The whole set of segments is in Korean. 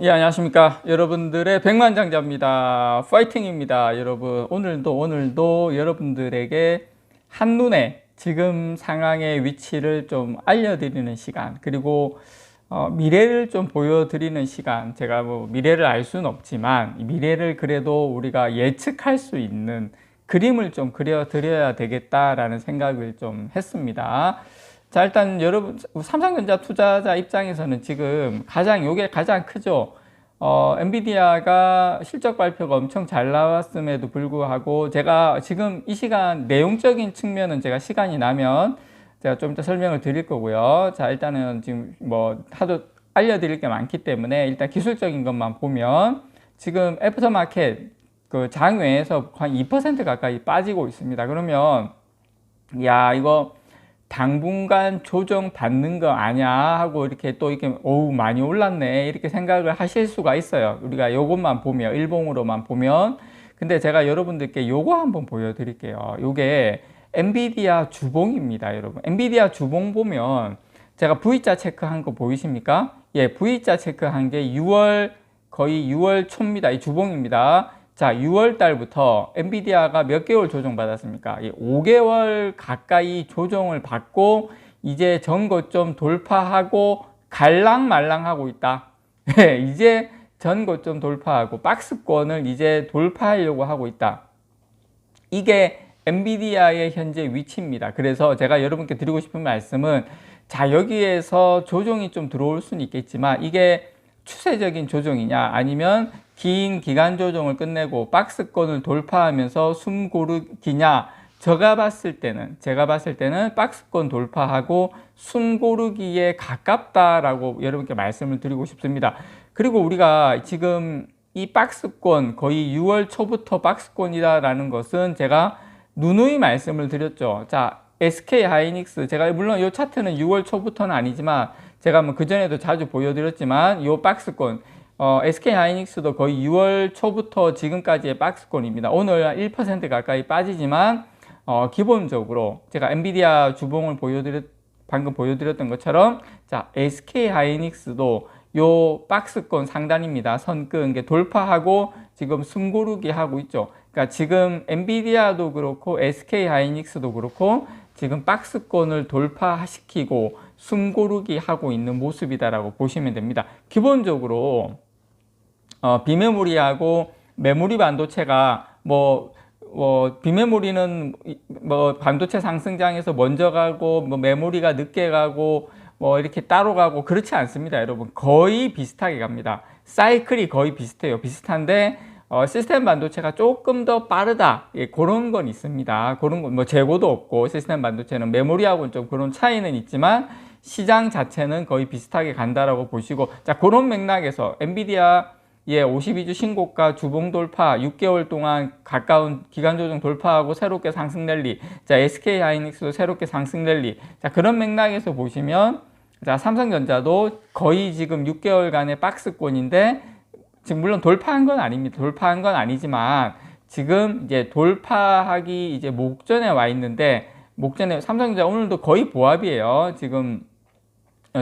예, 안녕하십니까. 여러분들의 백만장자입니다. 파이팅입니다. 여러분, 오늘도 여러분들에게 한눈에 지금 상황의 위치를 좀 알려드리는 시간, 그리고 미래를 좀 보여드리는 시간. 제가 뭐 미래를 알 수는 없지만 미래를 그래도 우리가 예측할 수 있는 그림을 좀 그려드려야 되겠다라는 생각을 좀 했습니다. 자, 일단 여러분, 삼성전자 투자자 입장에서는 지금 요게 가장 크죠. 엔비디아가 실적 발표가 엄청 잘 나왔음에도 불구하고, 제가 지금 이 시간 내용적인 측면은 제가 시간이 나면 제가 좀 이따 설명을 드릴 거고요. 자, 일단은 지금 뭐 하도 알려드릴 게 많기 때문에 일단 기술적인 것만 보면, 지금 애프터마켓 그 장외에서 한 2% 가까이 빠지고 있습니다. 그러면 야, 이거 당분간 조정 받는 거 아냐 하고 이렇게 또 이렇게 많이 올랐네 이렇게 생각을 하실 수가 있어요. 우리가 요것만 보면, 일봉으로만 보면. 근데 제가 여러분들께 요거 한번 보여드릴게요. 요게 엔비디아 주봉입니다, 여러분. 엔비디아 주봉 보면 제가 V자 체크한 거 보이십니까? 예, V자 체크한 게 거의 6월 초입니다. 이 주봉입니다. 자, 6월 달부터 엔비디아가 몇 개월 조정 받았습니까? 5개월 가까이 조정을 받고 이제 전고점 돌파하고 갈랑말랑하고 있다. 이제 전고점 돌파하고 박스권을 이제 돌파하려고 하고 있다. 이게 엔비디아의 현재 위치입니다. 그래서 제가 여러분께 드리고 싶은 말씀은, 자, 여기에서 조정이 좀 들어올 수는 있겠지만 이게 추세적인 조정이냐, 아니면 긴 기간 조정을 끝내고 박스권을 돌파하면서 숨 고르기냐. 제가 봤을 때는 박스권 돌파하고 숨 고르기에 가깝다라고 여러분께 말씀을 드리고 싶습니다. 그리고 우리가 지금 이 박스권, 거의 6월 초부터 박스권이다라는 것은 제가 누누이 말씀을 드렸죠. 자, SK 하이닉스, 제가 물론 이 차트는 6월 초부터는 아니지만 제가 뭐 그전에도 자주 보여드렸지만 이 박스권, SK 하이닉스도 거의 6월 초부터 지금까지의 박스권입니다. 오늘 1% 가까이 빠지지만 기본적으로 제가 엔비디아 주봉을 방금 보여드렸던 것처럼, 자, SK 하이닉스도 요 박스권 상단입니다. 선끈 게 돌파하고 지금 숨고르기 하고 있죠. 그러니까 지금 엔비디아도 그렇고 SK 하이닉스도 그렇고 지금 박스권을 돌파시키고 숨고르기 하고 있는 모습이다라고 보시면 됩니다. 기본적으로 비메모리하고 메모리 반도체가 비메모리는 반도체 상승장에서 먼저 가고 메모리가 늦게 가고 이렇게 따로 가고 그렇지 않습니다, 여러분. 거의 비슷하게 갑니다. 사이클이 거의 비슷해요. 비슷한데 시스템 반도체가 조금 더 빠르다, 예, 그런 건 있습니다. 그런 건 재고도 없고, 시스템 반도체는 메모리하고는 좀 그런 차이는 있지만 시장 자체는 거의 비슷하게 간다라고 보시고, 자, 그런 맥락에서 엔비디아 52주 신고가 주봉 돌파, 6개월 동안 가까운 기간 조정 돌파하고 새롭게 상승 랠리. 자, SK 하이닉스도 새롭게 상승 랠리. 자, 그런 맥락에서 보시면, 자, 삼성전자도 거의 지금 6개월간의 박스권인데, 지금 물론 돌파한 건 아닙니다. 돌파한 건 아니지만 지금 이제 돌파하기 이제 목전에 와 있는데, 삼성전자 오늘도 거의 보합이에요. 지금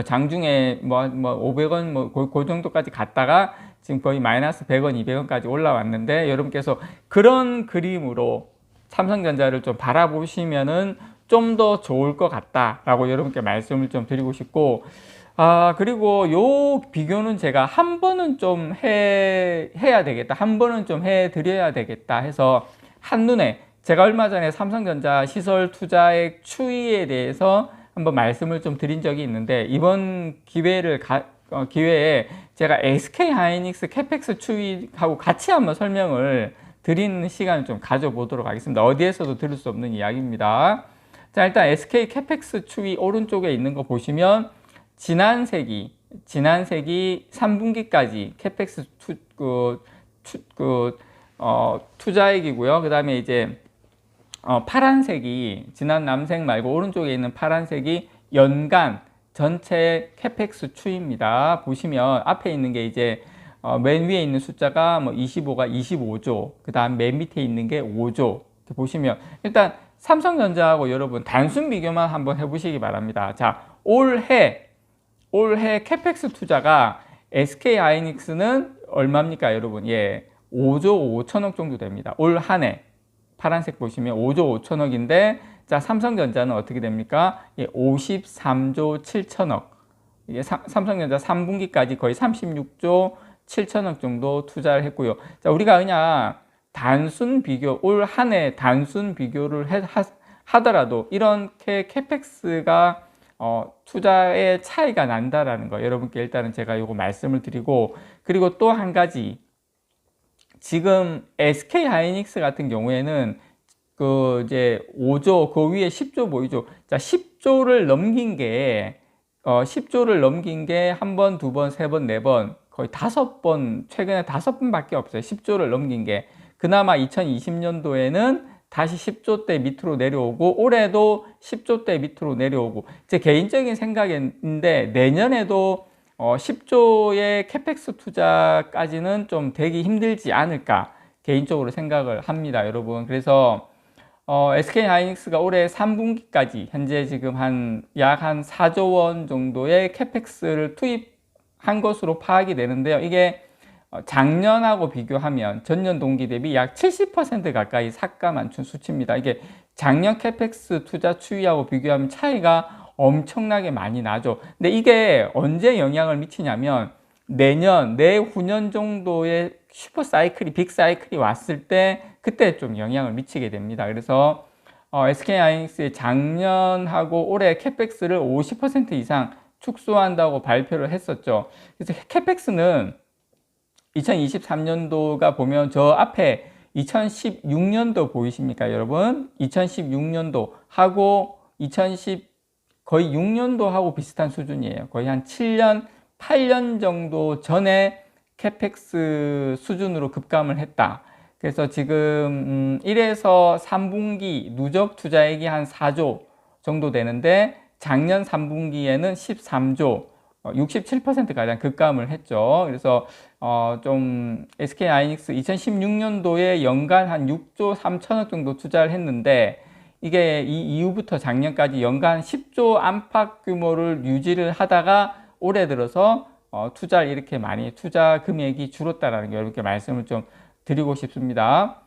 장중에 500원 그 정도까지 갔다가 지금 거의 마이너스 100원, 200원까지 올라왔는데, 여러분께서 그런 그림으로 삼성전자를 좀 바라보시면은 좀 더 좋을 것 같다라고 여러분께 말씀을 좀 드리고 싶고, 그리고 요 비교는 제가 한 번은 좀 해야 되겠다, 한 번은 좀 해드려야 되겠다 해서 한눈에, 제가 얼마 전에 삼성전자 시설 투자액 추이에 대해서 한번 말씀을 좀 드린 적이 있는데, 이번 기회에 제가 SK 하이닉스 캐펙스 추이하고 같이 한번 설명을 드리는 시간을 좀 가져보도록 하겠습니다. 어디에서도 들을 수 없는 이야기입니다. 자, 일단 SK 캐펙스 추이 오른쪽에 있는 거 보시면, 지난 세기 3분기까지 캐펙스 투자액이고요. 그 다음에 이제 파란색이, 지난 남색 말고 오른쪽에 있는 파란색이 연간 전체 캐펙스 추입니다. 보시면 앞에 있는 게 이제 맨 위에 있는 숫자가 25가 25조, 그 다음 맨 밑에 있는 게 5조. 이렇게 보시면 일단 삼성전자하고 여러분 단순 비교만 한번 해보시기 바랍니다. 자, 올해 캐펙스 투자가 SK 하이닉스는 얼마입니까, 여러분? 예, 5조 5천억 정도 됩니다. 올 한 해. 파란색 보시면 5조 5천억인데, 자, 삼성전자는 어떻게 됩니까? 예, 53조 7천억. 이게 삼성전자 3분기까지 거의 36조 7천억 정도 투자를 했고요. 자, 우리가 그냥 단순 비교, 올 한 해 단순 비교를 하더라도 이렇게 캐펙스가 투자의 차이가 난다라는 거 여러분께 일단은 제가 요거 말씀을 드리고, 그리고 또 한 가지, 지금 SK 하이닉스 같은 경우에는 그 이제 5조 그 위에 10조 보이죠? 자, 10조를 넘긴 게 10조를 넘긴 게 한 번, 두 번, 세 번, 네 번, 거의 5번, 최근에 5번밖에 없어요. 10조를 넘긴 게. 그나마 2020년도에는 다시 10조대 밑으로 내려오고, 올해도 10조대 밑으로 내려오고, 제 개인적인 생각인데 내년에도 10조의 캐펙스 투자까지는 좀 되기 힘들지 않을까 개인적으로 생각을 합니다, 여러분. 그래서 SK 하이닉스가 올해 3분기까지 현재 지금 약 한 4조 원 정도의 캐펙스를 투입한 것으로 파악이 되는데요. 이게 작년하고 비교하면 전년 동기 대비 약 70% 가까이 삭감한 수치입니다. 이게 작년 캐펙스 투자 추이하고 비교하면 차이가 엄청나게 많이 나죠. 근데 이게 언제 영향을 미치냐면 내후년 정도의 슈퍼 사이클이, 빅 사이클이 왔을 때 그때 좀 영향을 미치게 됩니다. 그래서 SK 하이닉스의 작년하고 올해 캐펙스를 50% 이상 축소한다고 발표를 했었죠. 그래서 캐펙스는 2023년도가 보면 저 앞에 2016년도 보이십니까, 여러분? 2016년도 하고 거의 6년도 하고 비슷한 수준이에요. 거의 한 7년, 8년 정도 전에 캐펙스 수준으로 급감을 했다. 그래서 지금 1에서 3분기 누적 투자액이 한 4조 정도 되는데, 작년 3분기에는 13조, 67%가량 급감을 했죠. 그래서 좀 SK 하이닉스 2016년도에 연간 한 6조 3천억 정도 투자를 했는데, 이게 이 이후부터 작년까지 연간 10조 안팎 규모를 유지를 하다가 올해 들어서 투자를 이렇게 많이, 투자 금액이 줄었다라는 게 여러분께 말씀을 좀 드리고 싶습니다.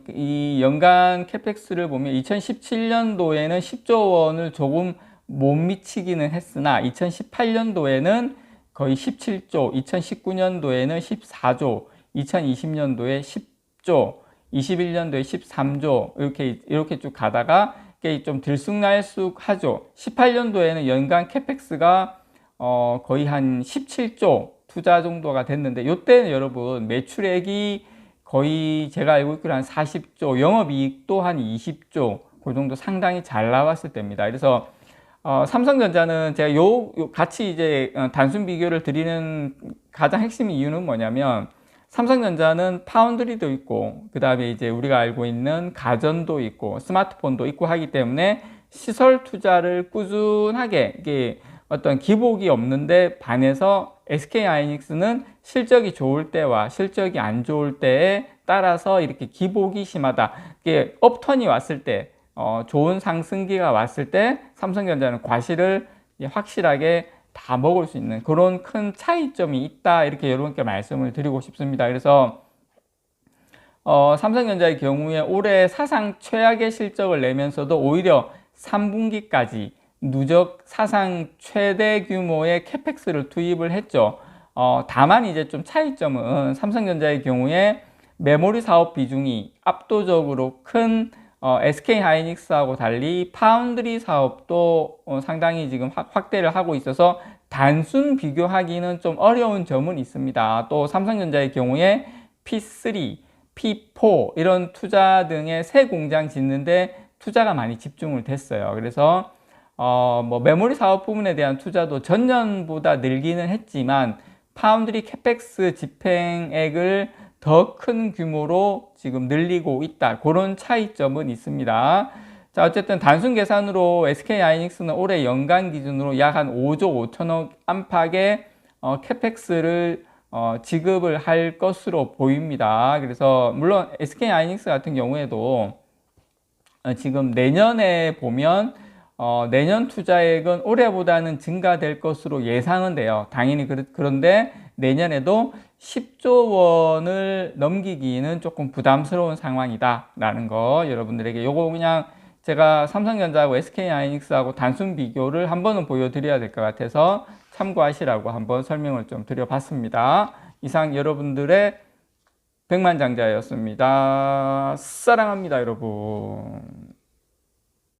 이 연간 캐펙스를 보면 2017년도에는 10조 원을 조금 못 미치기는 했으나 2018년도에는 거의 17조, 2019년도에는 14조, 2020년도에 10조, 21년도에 13조, 이렇게 쭉 가다가 이게 좀 들쑥날쑥하죠. 18년도에는 연간 캐펙스가 거의 한 17조 투자 정도가 됐는데, 이때는 여러분 매출액이 거의 제가 알고 있기로 한 40조, 영업이익도 한 20조, 그 정도 상당히 잘 나왔을 때입니다. 그래서 삼성전자는 제가 같이 이제 단순 비교를 드리는 가장 핵심 이유는 뭐냐면, 삼성전자는 파운드리도 있고, 그 다음에 이제 우리가 알고 있는 가전도 있고, 스마트폰도 있고 하기 때문에 시설 투자를 꾸준하게, 이게 어떤 기복이 없는데 반해서 SK 하이닉스는 실적이 좋을 때와 실적이 안 좋을 때에 따라서 이렇게 기복이 심하다. 이게 업턴이 왔을 때, 좋은 상승기가 왔을 때 삼성전자는 과실을 확실하게 다 먹을 수 있는 그런 큰 차이점이 있다, 이렇게 여러분께 말씀을 드리고 싶습니다. 그래서 삼성전자의 경우에 올해 사상 최악의 실적을 내면서도 오히려 3분기까지 누적 사상 최대 규모의 캐펙스를 투입을 했죠. 다만 이제 좀 차이점은 삼성전자의 경우에 메모리 사업 비중이 압도적으로 큰 SK 하이닉스하고 달리 파운드리 사업도 상당히 지금 확대를 하고 있어서 단순 비교하기는 좀 어려운 점은 있습니다. 또 삼성전자의 경우에 P3, P4 이런 투자 등의 새 공장 짓는데 투자가 많이 집중을 됐어요. 그래서 뭐 메모리 사업 부분에 대한 투자도 전년보다 늘기는 했지만 파운드리 캐펙스 집행액을 더 큰 규모로 지금 늘리고 있다, 그런 차이점은 있습니다. 자, 어쨌든 단순 계산으로 SK 하이닉스는 올해 연간 기준으로 약 한 5조 5천억 안팎의 캐펙스를 지급을 할 것으로 보입니다. 그래서 물론 SK 하이닉스 같은 경우에도 지금 내년에 보면 내년 투자액은 올해보다는 증가될 것으로 예상은 돼요. 당연히 그런데 내년에도 10조 원을 넘기기는 조금 부담스러운 상황이다라는 거 여러분들에게 요거 그냥 제가 삼성전자하고 SK하이닉스하고 단순 비교를 한 번은 보여드려야 될 것 같아서 참고하시라고 한번 설명을 좀 드려봤습니다. 이상 여러분들의 백만장자였습니다. 사랑합니다, 여러분.